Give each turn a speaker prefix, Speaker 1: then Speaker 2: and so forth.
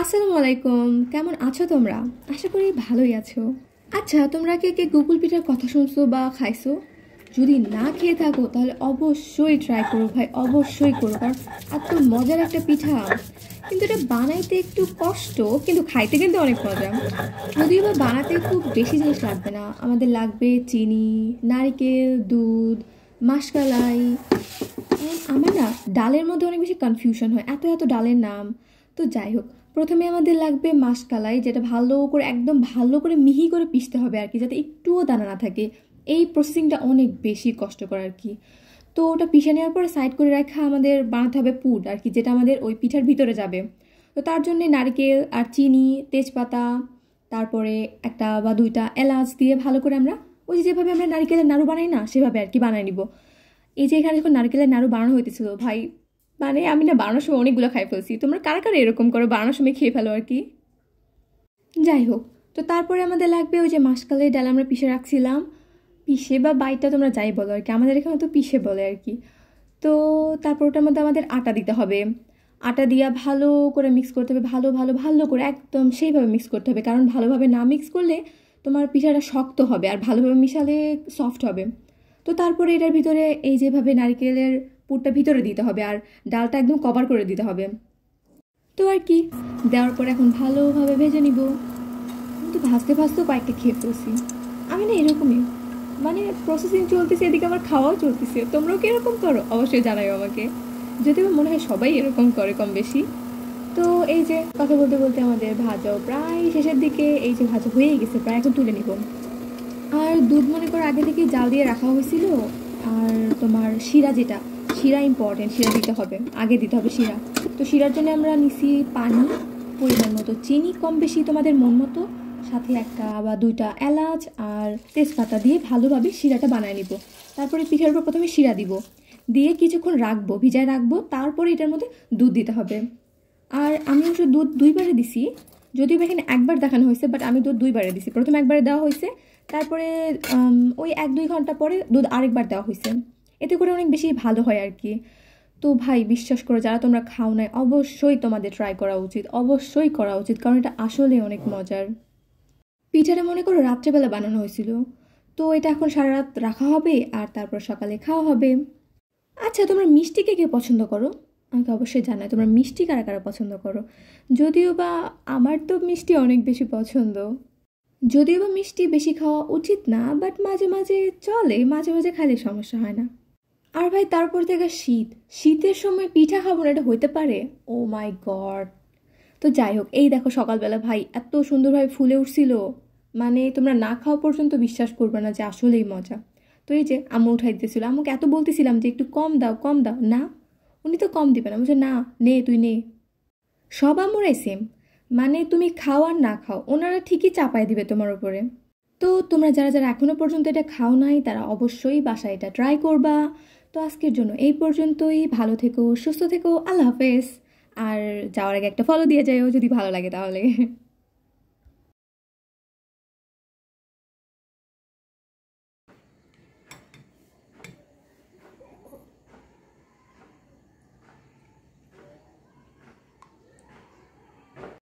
Speaker 1: আসসালামু আলাইকুম, কেমন আছো তোমরা? আশা করি ভালোই আছো। আচ্ছা, তোমরা কে কে গুগল পিঠার কথা শুনছো বা খাইছো? যদি না খেয়ে থাকো তাহলে অবশ্যই ট্রাই করো ভাই, অবশ্যই করো, কারণ এত মজার একটা পিঠা। কিন্তু এটা বানাইতে একটু কষ্ট, কিন্তু খাইতে কিন্তু অনেক মজা। যদিও বা বানাতে খুব বেশি জিনিস লাগবে না, আমাদের লাগবে চিনি, নারকেল, দুধ, মাসকালাই। আমার না ডালের মধ্যে অনেক বেশি কনফিউশন হয়, এত এত ডালের নাম। তো যাই হোক, প্রথমে আমাদের লাগবে মাসকালাই, যেটা ভালো করে একদম ভালো করে মিহি করে পিষতে হবে আর কি, যাতে একটুও দানা না থাকে। এই প্রসেসিংটা অনেক বেশি কষ্টকর আর কি। তো ওটা পিষে নেওয়ার পরে সাইড করে রাখা আমাদের বানাতে হবে পুর আর কি, যেটা আমাদের ওই পিঠার ভিতরে যাবে। তো তার জন্যে নারকেল আর চিনি, তেজপাতা, তারপরে একটা বা দুইটা এলাচ দিয়ে ভালো করে আমরা ওই যেভাবে আমরা নারকেলের নাড়ু বানাই না, সেভাবে আর কি বানাই নিব। এই যে এখানে যখন নারকেলের নাড়ু বানানো হইতেছিল ভাই, মানে আমি না বানানোর সময় অনেকগুলো খাই ফেলছি। তোমরা কারা কারা এরকম করো, বানানোর সময় খেয়ে ফেলো আর কি? যাই হোক, তো তারপরে আমাদের লাগবে ওই যে মাসকালের ডাল আমরা পিষে রাখছিলাম। পিষে বা বাইটা তোমরা যাই বলো আর কি, আমাদের এখানে তো পিষে বলে আর কি। তো তারপর ওটার মধ্যে আমাদের আটা দিতে হবে। আটা দিয়া ভালো করে মিক্স করতে হবে, ভালো ভালো ভালো করে একদম সেইভাবে মিক্স করতে হবে, কারণ ভালোভাবে না মিক্স করলে তোমার পিঠাটা শক্ত হবে, আর ভালোভাবে মিশালে সফট হবে। তো তারপরে এটার ভিতরে এই যেভাবে নারকেলের পুরটা ভিতরে দিতে হবে, আর ডালটা একদম কভার করে দিতে হবে। তো আর কি, দেওয়ার পর এখন ভালোভাবে ভেজে নিব। কিন্তু ভাজতে ভাজতেও কয়েকটা খেয়ে ফেলছি। আমি না এরকমই, মানে প্রসেসিং চলতেছে, এদিকে আমার খাওয়াও চলতেছে। তোমরাও কি এরকম করো? অবশ্যই জানাও আমাকে। যদিও মনে হয় সবাই এরকম করে কম বেশি। তো এই যে কথা বলতে বলতে আমাদের ভাজাও প্রায় শেষের দিকে, এই যে ভাজা হয়ে গেছে প্রায়, এখন তুলে নিব। আর দুধ মনে করো আগে থেকে জাল দিয়ে রাখা হয়েছিল। আর তোমার শিরা, যেটা শিরা ইম্পর্টেন্ট, শিরা দিতে হবে, আগে দিতে হবে শিরা। তো শিরার জন্য আমরা নিছি পানি, পরিমাণ মতো চিনি, কম বেশি তোমাদের মন মতো, সাথে একটা বা দুইটা এলাচ আর তেজপাতা দিয়ে ভালোভাবে শিরাটা বানায় নিব। তারপরে পিঠার উপর প্রথমে শিরা দিব, দিয়ে কিছুক্ষণ রাখবো, ভিজায় রাখবো, তারপরে এটার মধ্যে দুধ দিতে হবে। আর আমি অবশ্য দুধ দুইবারে দিছি, যদিও এখানে একবার দেখানো হয়েছে, বাট আমি দুধ দুইবারে দিছি। প্রথমে একবারে দেওয়া হয়েছে, তারপরে ওই 1-2 ঘন্টা পরে দুধ আরেকবার দেওয়া হয়েছে। এতে করে অনেক বেশি ভালো হয় আর কি। তো ভাই বিশ্বাস করো, যারা তোমরা খাও নাই, অবশ্যই তোমাদের ট্রাই করা উচিত, অবশ্যই করা উচিত, কারণ এটা আসলে অনেক মজার। পিঠাটা মনে করো রাত্রেবেলা বানানো হয়েছিল, তো এটা এখন সারা রাত রাখা হবে আর তারপর সকালে খাওয়া হবে। আচ্ছা, তোমরা মিষ্টি কে কে পছন্দ করো? আমাকে অবশ্যই জানাই তোমরা মিষ্টি কারা কারা পছন্দ করো। যদিও বা আমার তো মিষ্টি অনেক বেশি পছন্দ। যদিও বা মিষ্টি বেশি খাওয়া উচিত না, বাট মাঝে মাঝে চলে, মাঝে মাঝে খাইলে সমস্যা হয় না। আর ভাই তারপর থেকে শীত, শীতের সময় পিঠা খাবো না, এটা হইতে পারে? ও মাই গড। তো যাই হোক, এই দেখো সকালবেলা ভাই এত সুন্দরভাবে ফুলে উঠছিল, মানে তোমরা না খাওয়া পর্যন্ত বিশ্বাস করবে না যে আসলেই মজা। তো এই যে আম্মু উঠাই দিতেছিল, আম্মুকে এত বলতেছিলাম যে একটু কম দাও কম দাও, না, উনি তো কম দিবে না, বলছে না, নে তুই নে। সব আম্মুরাই সেম, মানে তুমি খাও আর না খাও, ওনারা ঠিকই চাপায় দিবে তোমার উপরে। তো তোমরা যারা যারা এখনো পর্যন্ত এটা খাও নাই, তারা অবশ্যই বাসায় এটা ট্রাই করবা। তো আজকের জন্য এই পর্যন্তই, ভালো থেকো, সুস্থ থেকো, আল্লাহ হাফেজ। আর যাওয়ার আগে একটা ফলো দিয়ে যাও যদি ভালো লাগে তাহলে।